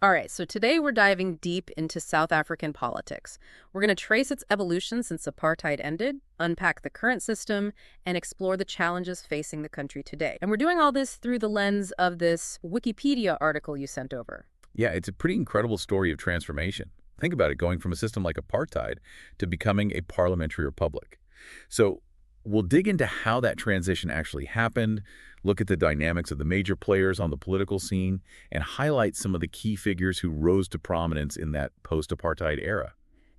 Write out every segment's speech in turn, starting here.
All right, so today we're diving deep into South African politics. We're going to trace its evolution since apartheid ended, unpack the current system, and explore the challenges facing the country today. And we're doing all this through the lens of this Wikipedia article you sent over. Yeah, it's a pretty incredible story of transformation. Think about it, going from a system like apartheid to becoming a parliamentary republic. So we'll dig into how that transition actually happened, look at the dynamics of the major players on the political scene, and highlight some of the key figures who rose to prominence in that post-apartheid era.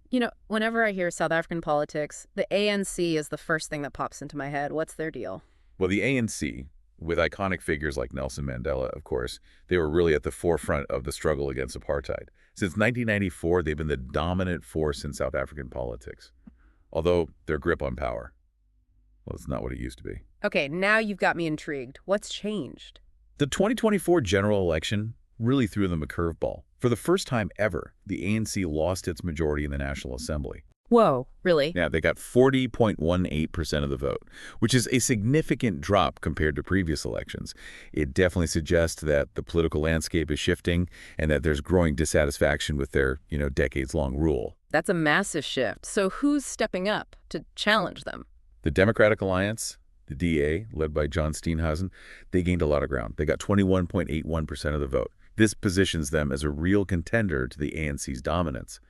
You know, whenever I hear South African politics, the ANC is the first thing that pops into my head. What's their deal? Well, the ANC, with iconic figures like Nelson Mandela, of course, they were really at the forefront of the struggle against apartheid. Since 1994, they've been the dominant force in South African politics, although their grip on power, well, it's not what it used to be. Okay, now you've got me intrigued. What's changed? The 2024 general election really threw them a curveball. For the first time ever, the ANC lost its majority in the National Assembly. Whoa, really? Yeah, they got 40.18% of the vote, which is a significant drop compared to previous elections. It definitely suggests that the political landscape is shifting and that there's growing dissatisfaction with their, decades-long rule. That's a massive shift. So who's stepping up to challenge them? The Democratic Alliance, the DA, led by John Steenhuisen, they gained a lot of ground. They got 21.81% of the vote. This positions them as a real contender to the ANC's dominance.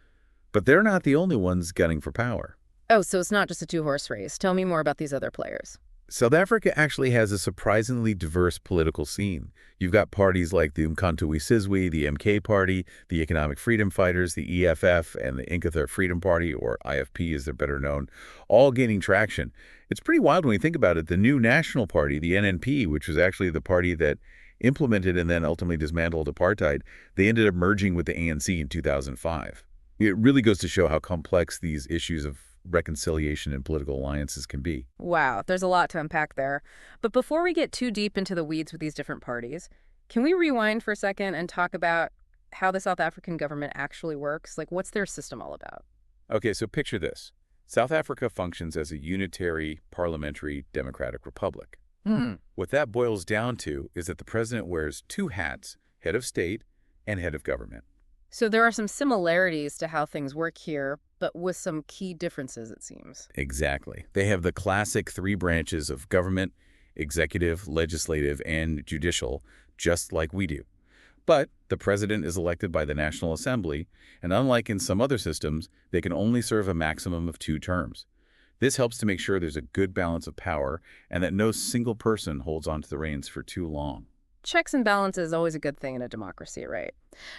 But they're not the only ones gunning for power. Oh, so it's not just a two-horse race. Tell me more about these other players. South Africa actually has a surprisingly diverse political scene. You've got parties like the Umkhonto we Sizwe, the MK Party, the Economic Freedom Fighters, the EFF, and the Inkatha Freedom Party, or IFP as they're better known, all gaining traction. It's pretty wild when you think about it. The new National Party, the NNP, which was actually the party that implemented and then ultimately dismantled apartheid, they ended up merging with the ANC in 2005. It really goes to show how complex these issues of reconciliation and political alliances can be. Wow, there's a lot to unpack there. But before we get too deep into the weeds with these different parties, can we rewind for a second and talk about how the South African government actually works? Like, what's their system all about? Okay, so picture this. South Africa functions as a unitary, parliamentary, democratic republic. What that boils down to is that the president wears two hats, head of state and head of government. So there are some similarities to how things work here, but with some key differences, it seems. Exactly. They have the classic three branches of government, executive, legislative, and judicial, just like we do. But the president is elected by the National Assembly, and unlike in some other systems, they can only serve a maximum of 2 terms. This helps to make sure there's a good balance of power and that no single person holds onto the reins for too long. Checks and balances is always a good thing in a democracy, right?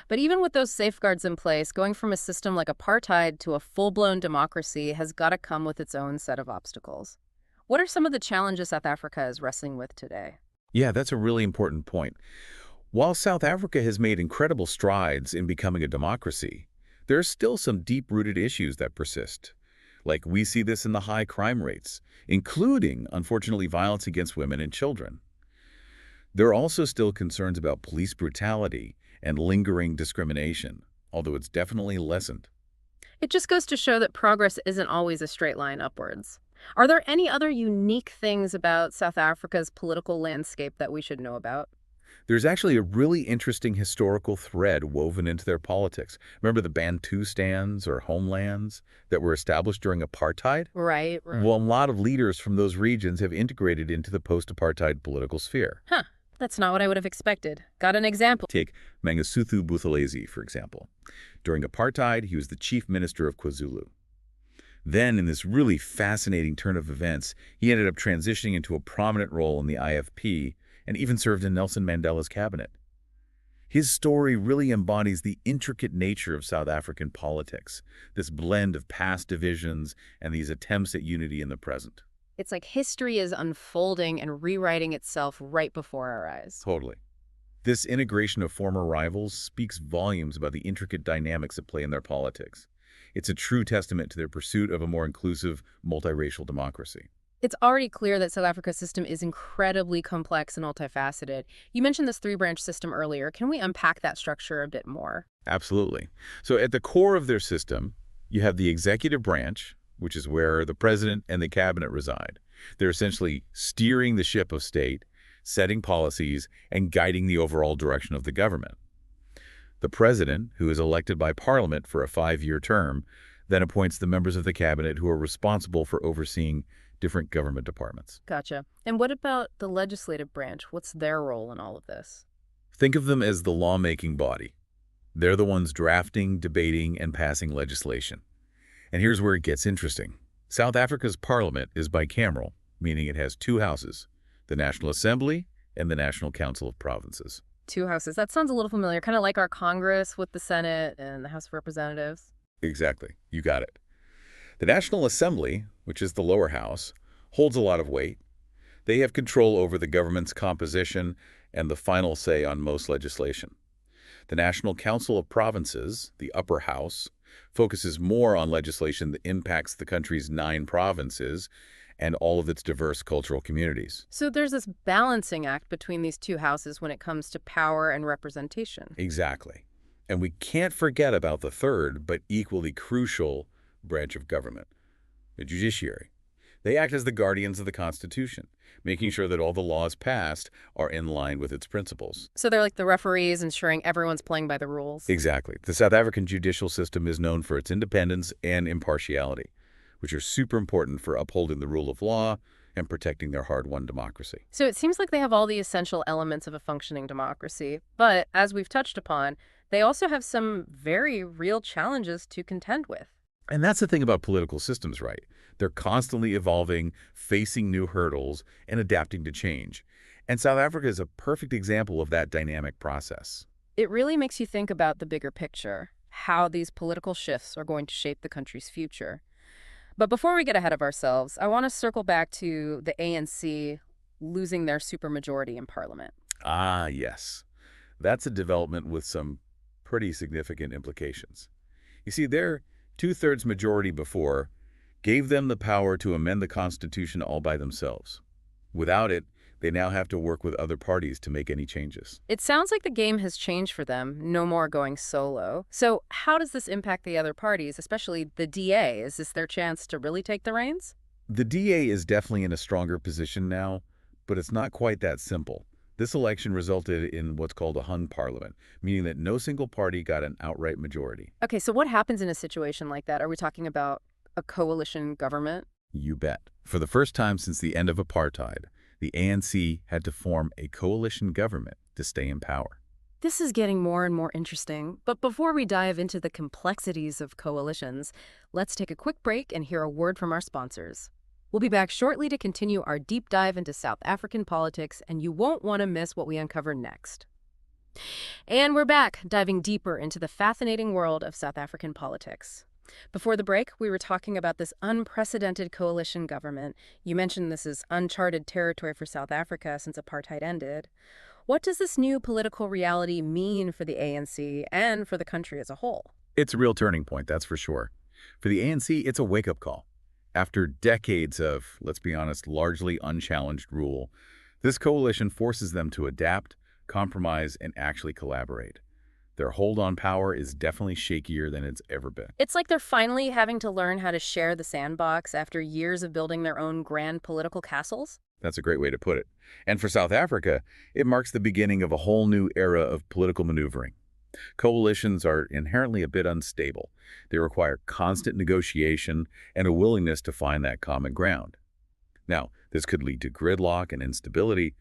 But even with those safeguards in place, going from a system like apartheid to a full-blown democracy has got to come with its own set of obstacles. What are some of the challenges South Africa is wrestling with today? Yeah, that's a really important point. While South Africa has made incredible strides in becoming a democracy, there are still some deep-rooted issues that persist. Like we see this in the high crime rates, including, unfortunately, violence against women and children. There are also still concerns about police brutality and lingering discrimination, although it's definitely lessened. It just goes to show that progress isn't always a straight line upwards. Are there any other unique things about South Africa's political landscape that we should know about? There's actually a really interesting historical thread woven into their politics. Remember the Bantustans or homelands that were established during apartheid? Right. Well, a lot of leaders from those regions have integrated into the post-apartheid political sphere. Huh. That's not what I would have expected. Got an example? Take Mangosuthu Buthelezi, for example. During apartheid, he was the chief minister of KwaZulu. Then, in this really fascinating turn of events, he ended up transitioning into a prominent role in the IFP and even served in Nelson Mandela's cabinet. His story really embodies the intricate nature of South African politics, this blend of past divisions and these attempts at unity in the present. It's like history is unfolding and rewriting itself right before our eyes. Totally. This integration of former rivals speaks volumes about the intricate dynamics at play in their politics. It's a true testament to their pursuit of a more inclusive, multiracial democracy. It's already clear that South Africa's system is incredibly complex and multifaceted. You mentioned this 3-branch system earlier. Can we unpack that structure a bit more? Absolutely. So at the core of their system, you have the executive branch, which is where the president and the cabinet reside. They're essentially steering the ship of state, setting policies, and guiding the overall direction of the government. The president, who is elected by parliament for a 5-year term, then appoints the members of the cabinet who are responsible for overseeing different government departments. Gotcha. And what about the legislative branch? What's their role in all of this? Think of them as the lawmaking body. They're the ones drafting, debating, and passing legislation. And here's where it gets interesting. South Africa's parliament is bicameral, meaning it has two houses, the National Assembly and the National Council of Provinces. Two houses. That sounds a little familiar, kind of like our Congress with the Senate and the House of Representatives. Exactly. You got it. The National Assembly, which is the lower house, holds a lot of weight. They have control over the government's composition and the final say on most legislation. The National Council of Provinces, the upper house, focuses more on legislation that impacts the country's 9 provinces and all of its diverse cultural communities. So there's this balancing act between these two houses when it comes to power and representation. Exactly. And we can't forget about the third, but equally crucial, branch of government, the judiciary. They act as the guardians of the Constitution, making sure that all the laws passed are in line with its principles. So they're like the referees, ensuring everyone's playing by the rules. Exactly. The South African judicial system is known for its independence and impartiality, which are super important for upholding the rule of law and protecting their hard-won democracy. So it seems like they have all the essential elements of a functioning democracy. But as we've touched upon, they also have some very real challenges to contend with. And that's the thing about political systems, right? They're constantly evolving, facing new hurdles, and adapting to change. And South Africa is a perfect example of that dynamic process. It really makes you think about the bigger picture, how these political shifts are going to shape the country's future. But before we get ahead of ourselves, I want to circle back to the ANC losing their supermajority in parliament. Ah, yes. That's a development with some pretty significant implications. You see, their two-thirds majority before gave them the power to amend the Constitution all by themselves. Without it, they now have to work with other parties to make any changes. It sounds like the game has changed for them, no more going solo. So how does this impact the other parties, especially the DA? Is this their chance to really take the reins? The DA is definitely in a stronger position now, but it's not quite that simple. This election resulted in what's called a hung parliament, meaning that no single party got an outright majority. Okay, so what happens in a situation like that? Are we talking about a coalition government? You bet. For the first time since the end of apartheid, the ANC had to form a coalition government to stay in power. This is getting more and more interesting. But before we dive into the complexities of coalitions, let's take a quick break and hear a word from our sponsors. We'll be back shortly to continue our deep dive into South African politics, and you won't want to miss what we uncover next. And we're back, diving deeper into the fascinating world of South African politics. Before the break, we were talking about this unprecedented coalition government. You mentioned this is uncharted territory for South Africa since apartheid ended. What does this new political reality mean for the ANC and for the country as a whole? It's a real turning point, that's for sure. For the ANC, it's a wake-up call. After decades of, let's be honest, largely unchallenged rule, this coalition forces them to adapt, compromise, and actually collaborate. Their hold on power is definitely shakier than it's ever been. It's like they're finally having to learn how to share the sandbox after years of building their own grand political castles. That's a great way to put it. And for South Africa, it marks the beginning of a whole new era of political maneuvering. Coalitions are inherently a bit unstable. They require constant negotiation and a willingness to find that common ground. Now, this could lead to gridlock and instability,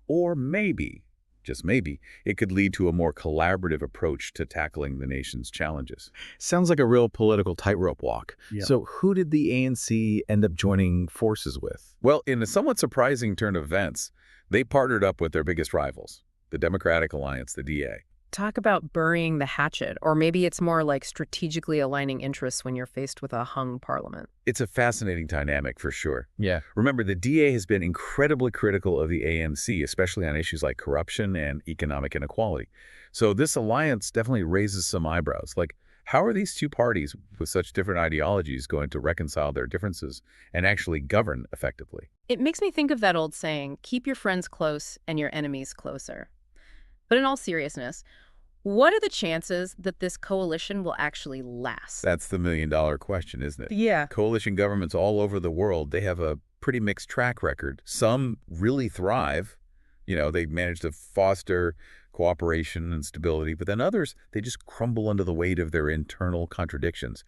or maybe, just maybe, it could lead to a more collaborative approach to tackling the nation's challenges. Sounds like a real political tightrope walk. Yeah. So who did the ANC end up joining forces with? Well, in a somewhat surprising turn of events, they partnered up with their biggest rivals, the Democratic Alliance, the DA. Talk about burying the hatchet, or maybe it's more like strategically aligning interests when you're faced with a hung parliament. It's a fascinating dynamic for sure. Yeah. Remember, the DA has been incredibly critical of the ANC, especially on issues like corruption and economic inequality. So this alliance definitely raises some eyebrows. Like, how are these two parties with such different ideologies going to reconcile their differences and actually govern effectively? It makes me think of that old saying, keep your friends close and your enemies closer. But in all seriousness, what are the chances that this coalition will actually last? That's the million-dollar question, isn't it? Yeah. Coalition governments all over the world, they have a pretty mixed track record. Some really thrive. You know, they manage to foster cooperation and stability, but then others, they just crumble under the weight of their internal contradictions.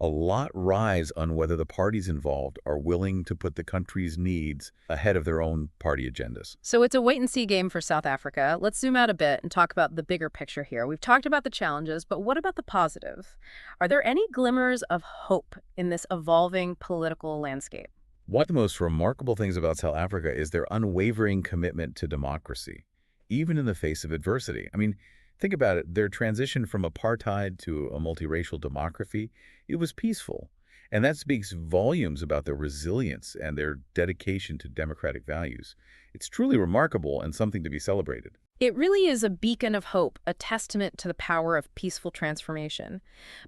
A lot rise on whether the parties involved are willing to put the country's needs ahead of their own party agendas. So it's a wait-and-see game for South Africa. Let's zoom out a bit and talk about the bigger picture here. We've talked about the challenges, but what about the positive? Are there any glimmers of hope in this evolving political landscape? One of the most remarkable things about South Africa is their unwavering commitment to democracy, even in the face of adversity. I mean, think about it. Their transition from apartheid to a multiracial democracy, it was peaceful. And that speaks volumes about their resilience and their dedication to democratic values. It's truly remarkable and something to be celebrated. It really is a beacon of hope, a testament to the power of peaceful transformation.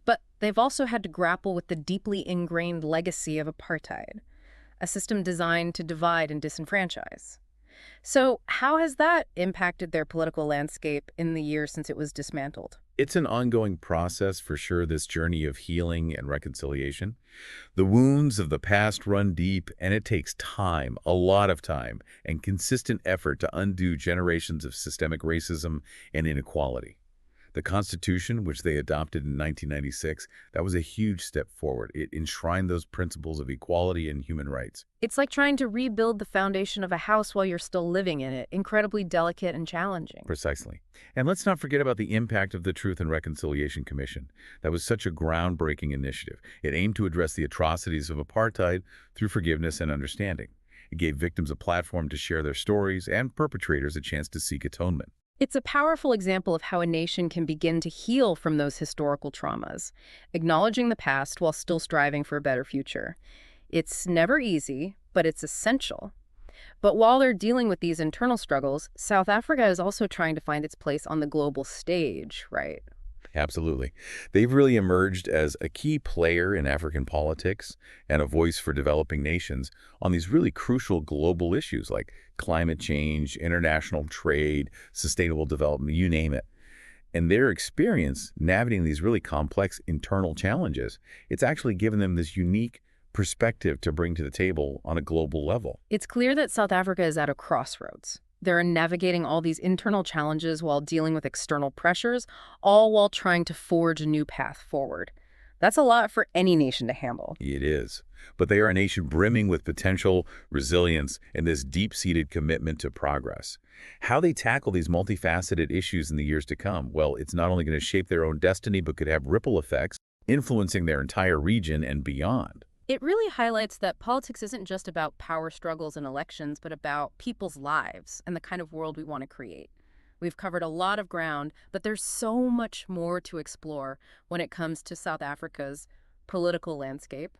But they've also had to grapple with the deeply ingrained legacy of apartheid, a system designed to divide and disenfranchise. So how has that impacted their political landscape in the years since it was dismantled? It's an ongoing process for sure, this journey of healing and reconciliation. The wounds of the past run deep, and it takes time, a lot of time, and consistent effort to undo generations of systemic racism and inequality. The Constitution, which they adopted in 1996, that was a huge step forward. It enshrined those principles of equality and human rights. It's like trying to rebuild the foundation of a house while you're still living in it, incredibly delicate and challenging. Precisely. And let's not forget about the impact of the Truth and Reconciliation Commission. That was such a groundbreaking initiative. It aimed to address the atrocities of apartheid through forgiveness and understanding. It gave victims a platform to share their stories and perpetrators a chance to seek atonement. It's a powerful example of how a nation can begin to heal from those historical traumas, acknowledging the past while still striving for a better future. It's never easy, but it's essential. But while they're dealing with these internal struggles, South Africa is also trying to find its place on the global stage, right? Absolutely. They've really emerged as a key player in African politics and a voice for developing nations on these really crucial global issues like climate change, international trade, sustainable development, you name it. And their experience navigating these really complex internal challenges, it's actually given them this unique perspective to bring to the table on a global level. It's clear that South Africa is at a crossroads. They're navigating all these internal challenges while dealing with external pressures, all while trying to forge a new path forward. That's a lot for any nation to handle. It is. But they are a nation brimming with potential, resilience, and this deep-seated commitment to progress. How they tackle these multifaceted issues in the years to come, well, it's not only going to shape their own destiny, but could have ripple effects, influencing their entire region and beyond. It really highlights that politics isn't just about power struggles and elections, but about people's lives and the kind of world we want to create. We've covered a lot of ground, but there's so much more to explore when it comes to South Africa's political landscape.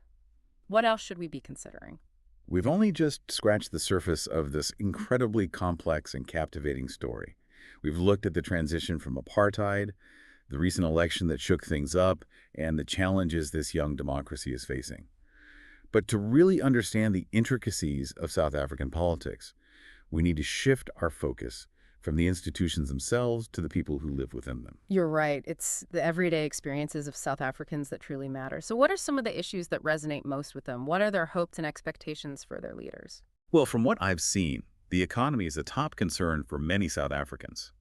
What else should we be considering? We've only just scratched the surface of this incredibly complex and captivating story. We've looked at the transition from apartheid, the recent election that shook things up, and the challenges this young democracy is facing. But to really understand the intricacies of South African politics, we need to shift our focus from the institutions themselves to the people who live within them. You're right. It's the everyday experiences of South Africans that truly matter. So what are some of the issues that resonate most with them? What are their hopes and expectations for their leaders? Well, from what I've seen, the economy is a top concern for many South Africans.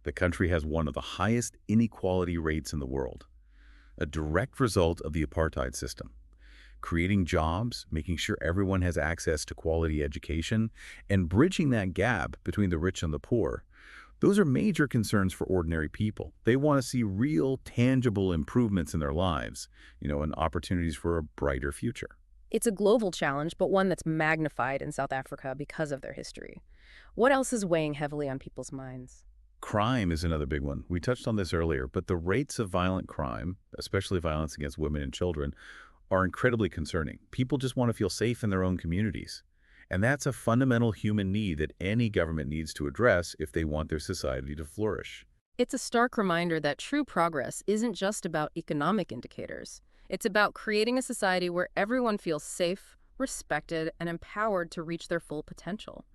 The country has one of the highest inequality rates in the world, a direct result of the apartheid system. Creating jobs, making sure everyone has access to quality education, and bridging that gap between the rich and the poor. Those are major concerns for ordinary people. They want to see real, tangible improvements in their lives, and opportunities for a brighter future. It's a global challenge, but one that's magnified in South Africa because of their history. What else is weighing heavily on people's minds? Crime is another big one. We touched on this earlier, but the rates of violent crime, especially violence against women and children, are incredibly concerning. People just want to feel safe in their own communities. And that's a fundamental human need that any government needs to address if they want their society to flourish. It's a stark reminder that true progress isn't just about economic indicators. It's about creating a society where everyone feels safe, respected, and empowered to reach their full potential.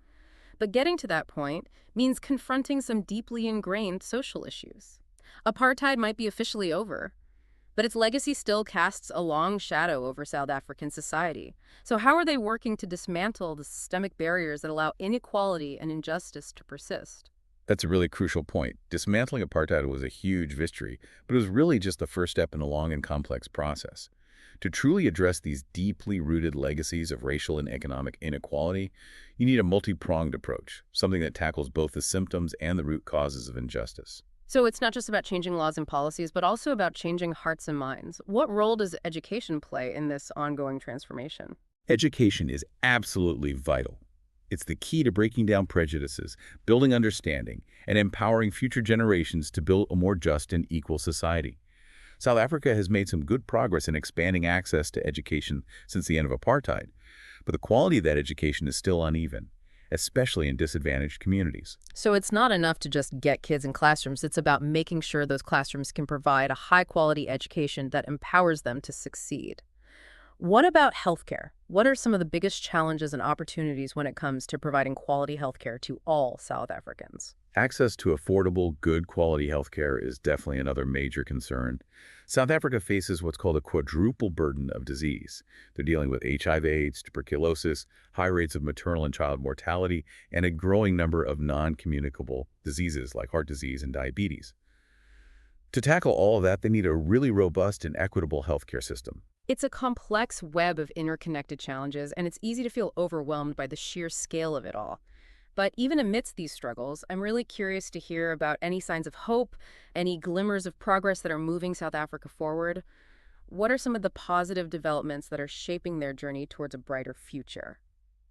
But getting to that point means confronting some deeply ingrained social issues. Apartheid might be officially over, but its legacy still casts a long shadow over South African society. So how are they working to dismantle the systemic barriers that allow inequality and injustice to persist? That's a really crucial point. Dismantling apartheid was a huge victory, but it was really just the first step in a long and complex process. To truly address these deeply rooted legacies of racial and economic inequality, you need a multi-pronged approach, something that tackles both the symptoms and the root causes of injustice. So it's not just about changing laws and policies, but also about changing hearts and minds. What role does education play in this ongoing transformation? Education is absolutely vital. It's the key to breaking down prejudices, building understanding, and empowering future generations to build a more just and equal society. South Africa has made some good progress in expanding access to education since the end of apartheid, but the quality of that education is still uneven, especially in disadvantaged communities. So it's not enough to just get kids in classrooms. It's about making sure those classrooms can provide a high-quality education that empowers them to succeed. What about healthcare? What are some of the biggest challenges and opportunities when it comes to providing quality healthcare to all South Africans? Access to affordable, good quality healthcare is definitely another major concern. South Africa faces what's called a quadruple burden of disease. They're dealing with HIV/AIDS, tuberculosis, high rates of maternal and child mortality, and a growing number of non-communicable diseases like heart disease and diabetes. To tackle all of that, they need a really robust and equitable healthcare system. It's a complex web of interconnected challenges, and it's easy to feel overwhelmed by the sheer scale of it all. But even amidst these struggles, I'm really curious to hear about any signs of hope, any glimmers of progress that are moving South Africa forward. What are some of the positive developments that are shaping their journey towards a brighter future?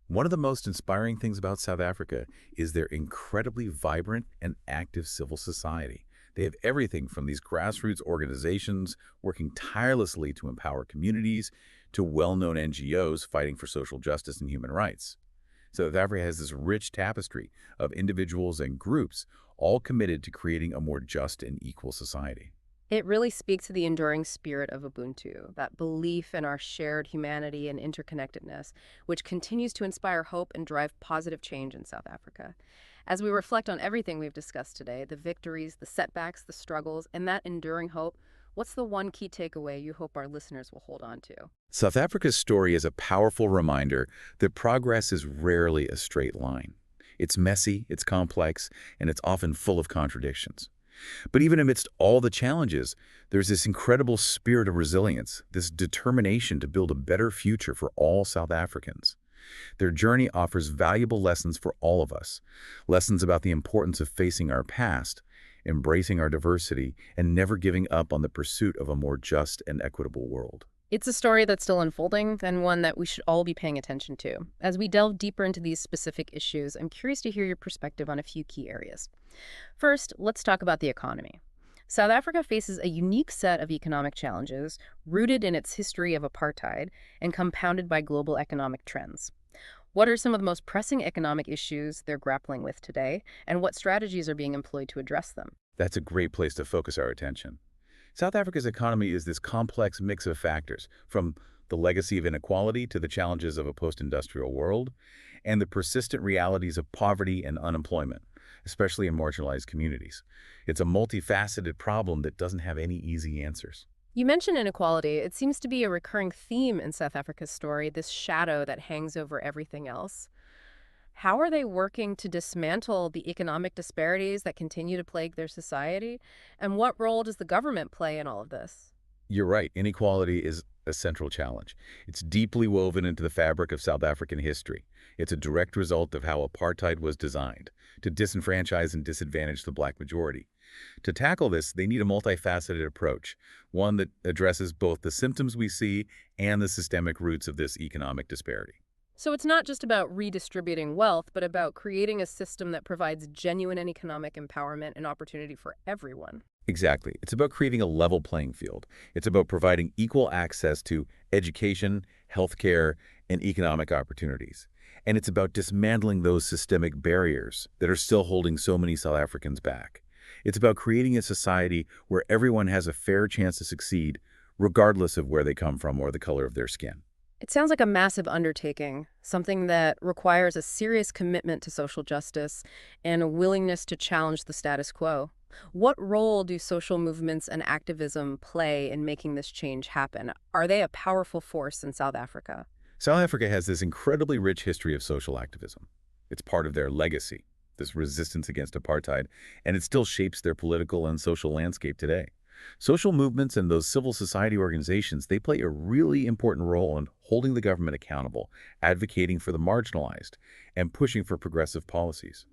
One of the most inspiring things about South Africa is their incredibly vibrant and active civil society. They have everything from these grassroots organizations working tirelessly to empower communities to well-known NGOs fighting for social justice and human rights. South Africa has this rich tapestry of individuals and groups all committed to creating a more just and equal society. It really speaks to the enduring spirit of Ubuntu, that belief in our shared humanity and interconnectedness, which continues to inspire hope and drive positive change in South Africa. As we reflect on everything we've discussed today, the victories, the setbacks, the struggles, and that enduring hope, what's the one key takeaway you hope our listeners will hold on to? South Africa's story is a powerful reminder that progress is rarely a straight line. It's messy, it's complex, and it's often full of contradictions. But even amidst all the challenges, there's this incredible spirit of resilience, this determination to build a better future for all South Africans. Their journey offers valuable lessons for all of us, lessons about the importance of facing our past, embracing our diversity, and never giving up on the pursuit of a more just and equitable world. It's a story that's still unfolding and one that we should all be paying attention to. As we delve deeper into these specific issues, I'm curious to hear your perspective on a few key areas. First, let's talk about the economy. South Africa faces a unique set of economic challenges rooted in its history of apartheid and compounded by global economic trends. What are some of the most pressing economic issues they're grappling with today, and what strategies are being employed to address them? That's a great place to focus our attention. South Africa's economy is this complex mix of factors, from the legacy of inequality to the challenges of a post-industrial world, and the persistent realities of poverty and unemployment, especially in marginalized communities. It's a multifaceted problem that doesn't have any easy answers. You mentioned inequality. It seems to be a recurring theme in South Africa's story, this shadow that hangs over everything else. How are they working to dismantle the economic disparities that continue to plague their society? And what role does the government play in all of this? You're right, inequality is a central challenge. It's deeply woven into the fabric of South African history. It's a direct result of how apartheid was designed, to disenfranchise and disadvantage the black majority. To tackle this, they need a multifaceted approach, one that addresses both the symptoms we see and the systemic roots of this economic disparity. So it's not just about redistributing wealth, but about creating a system that provides genuine economic empowerment and opportunity for everyone. Exactly. It's about creating a level playing field. It's about providing equal access to education, healthcare, and economic opportunities. And it's about dismantling those systemic barriers that are still holding so many South Africans back. It's about creating a society where everyone has a fair chance to succeed, regardless of where they come from or the color of their skin. It sounds like a massive undertaking, something that requires a serious commitment to social justice and a willingness to challenge the status quo. What role do social movements and activism play in making this change happen? Are they a powerful force in South Africa? South Africa has this incredibly rich history of social activism. It's part of their legacy. this resistance against apartheid, and it still shapes their political and social landscape today. Social movements and those civil society organizations, they play a really important role in holding the government accountable, advocating for the marginalized, and pushing for progressive policies.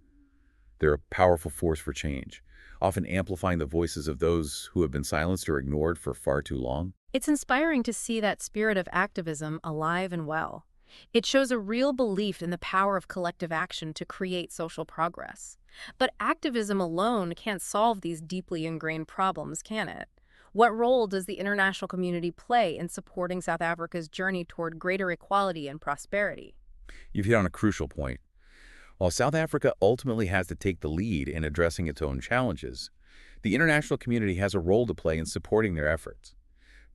They're a powerful force for change, often amplifying the voices of those who have been silenced or ignored for far too long. It's inspiring to see that spirit of activism alive and well. It shows a real belief in the power of collective action to create social progress. But activism alone can't solve these deeply ingrained problems, can it? What role does the international community play in supporting South Africa's journey toward greater equality and prosperity? You've hit on a crucial point. While South Africa ultimately has to take the lead in addressing its own challenges, the international community has a role to play in supporting their efforts.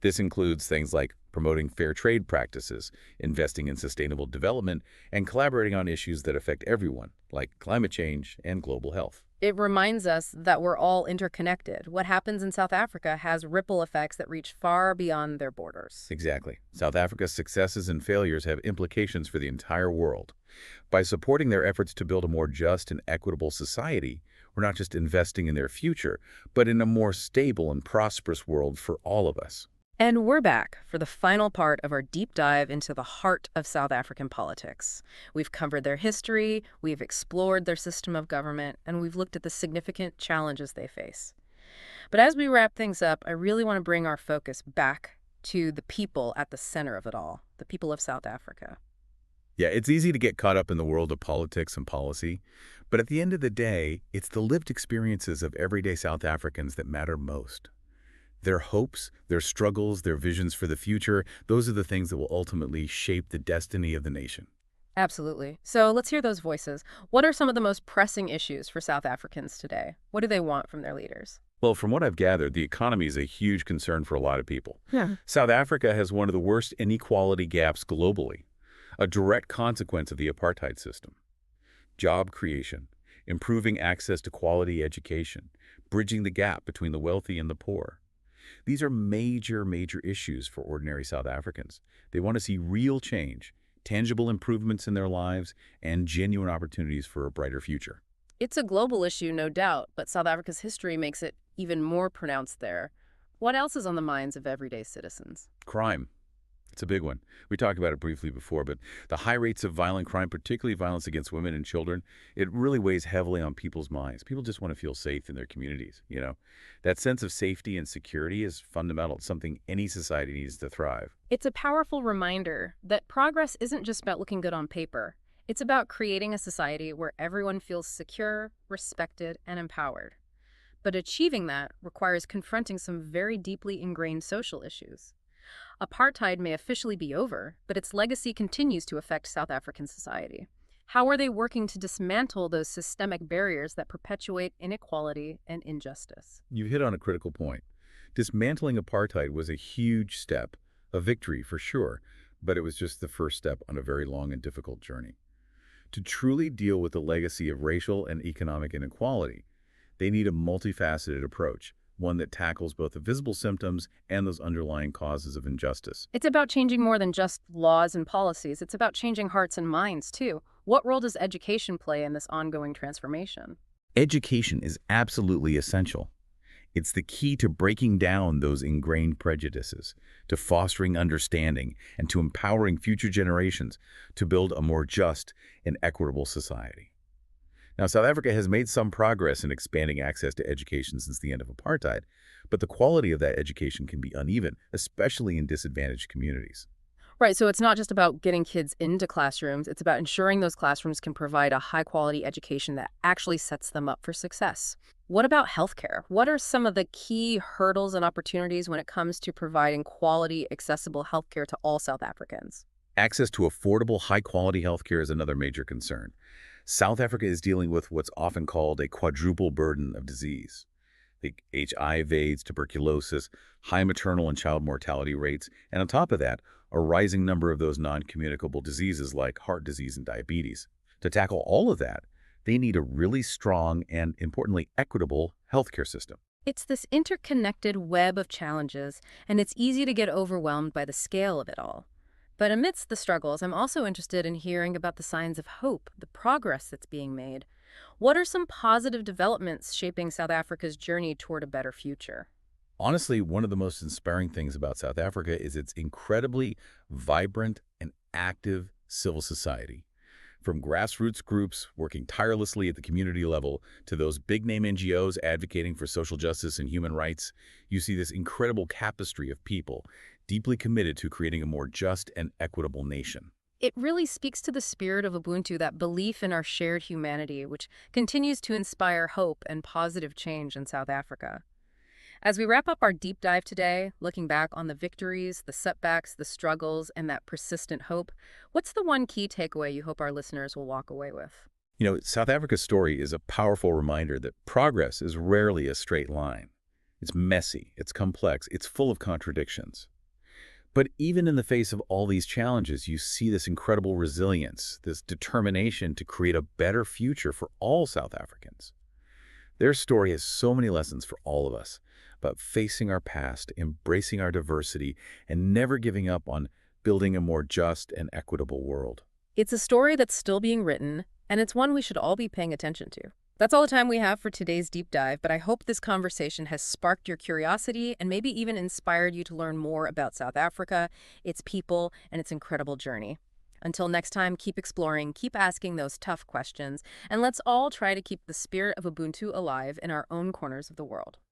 This includes things like promoting fair trade practices, investing in sustainable development, and collaborating on issues that affect everyone, like climate change and global health. It reminds us that we're all interconnected. What happens in South Africa has ripple effects that reach far beyond their borders. Exactly. South Africa's successes and failures have implications for the entire world. By supporting their efforts to build a more just and equitable society, we're not just investing in their future, but in a more stable and prosperous world for all of us. And we're back for the final part of our deep dive into the heart of South African politics. We've covered their history, we've explored their system of government, and we've looked at the significant challenges they face. But as we wrap things up, I really want to bring our focus back to the people at the center of it all, the people of South Africa. Yeah, it's easy to get caught up in the world of politics and policy, but at the end of the day, it's the lived experiences of everyday South Africans that matter most. Their hopes, their struggles, their visions for the future, those are the things that will ultimately shape the destiny of the nation. Absolutely. So let's hear those voices. What are some of the most pressing issues for South Africans today? What do they want from their leaders? Well, from what I've gathered, the economy is a huge concern for a lot of people. Yeah. South Africa has one of the worst inequality gaps globally, a direct consequence of the apartheid system. Job creation, improving access to quality education, bridging the gap between the wealthy and the poor. These are major issues for ordinary South Africans. They want to see real change, tangible improvements in their lives, and genuine opportunities for a brighter future. It's a global issue, no doubt, but South Africa's history makes it even more pronounced there. What else is on the minds of everyday citizens? Crime. It's a big one. We talked about it briefly before, but the high rates of violent crime, particularly violence against women and children, it really weighs heavily on people's minds. People just want to feel safe in their communities, you know. That sense of safety and security is fundamental. It's something any society needs to thrive. It's a powerful reminder that progress isn't just about looking good on paper. It's about creating a society where everyone feels secure, respected, and empowered. But achieving that requires confronting some very deeply ingrained social issues. Apartheid may officially be over, but its legacy continues to affect South African society. How are they working to dismantle those systemic barriers that perpetuate inequality and injustice? You've hit on a critical point. Dismantling apartheid was a huge step, a victory for sure, but it was just the first step on a very long and difficult journey. To truly deal with the legacy of racial and economic inequality, they need a multifaceted approach, one that tackles both the visible symptoms and those underlying causes of injustice. It's about changing more than just laws and policies. It's about changing hearts and minds, too. What role does education play in this ongoing transformation? Education is absolutely essential. It's the key to breaking down those ingrained prejudices, to fostering understanding, and to empowering future generations to build a more just and equitable society. Now, South Africa has made some progress in expanding access to education since the end of apartheid, but the quality of that education can be uneven, especially in disadvantaged communities. Right, so it's not just about getting kids into classrooms, it's about ensuring those classrooms can provide a high-quality education that actually sets them up for success. What about healthcare? What are some of the key hurdles and opportunities when it comes to providing quality, accessible healthcare to all South Africans? Access to affordable, high-quality healthcare is another major concern. South Africa is dealing with what's often called a quadruple burden of disease. The HIV, AIDS, tuberculosis, high maternal and child mortality rates, and on top of that, a rising number of those non-communicable diseases like heart disease and diabetes. To tackle all of that, they need a really strong and, importantly, equitable healthcare system. It's this interconnected web of challenges, and it's easy to get overwhelmed by the scale of it all. But amidst the struggles, I'm also interested in hearing about the signs of hope, the progress that's being made. What are some positive developments shaping South Africa's journey toward a better future? Honestly, one of the most inspiring things about South Africa is its incredibly vibrant and active civil society. From grassroots groups working tirelessly at the community level to those big-name NGOs advocating for social justice and human rights, you see this incredible tapestry of people deeply committed to creating a more just and equitable nation. It really speaks to the spirit of Ubuntu, that belief in our shared humanity, which continues to inspire hope and positive change in South Africa. As we wrap up our deep dive today, looking back on the victories, the setbacks, the struggles, and that persistent hope, what's the one key takeaway you hope our listeners will walk away with? South Africa's story is a powerful reminder that progress is rarely a straight line. It's messy, it's complex, it's full of contradictions. But even in the face of all these challenges, you see this incredible resilience, this determination to create a better future for all South Africans. Their story has so many lessons for all of us about facing our past, embracing our diversity, and never giving up on building a more just and equitable world. It's a story that's still being written, and it's one we should all be paying attention to. That's all the time we have for today's deep dive, but I hope this conversation has sparked your curiosity and maybe even inspired you to learn more about South Africa, its people, and its incredible journey. Until next time, keep exploring, keep asking those tough questions, and let's all try to keep the spirit of Ubuntu alive in our own corners of the world.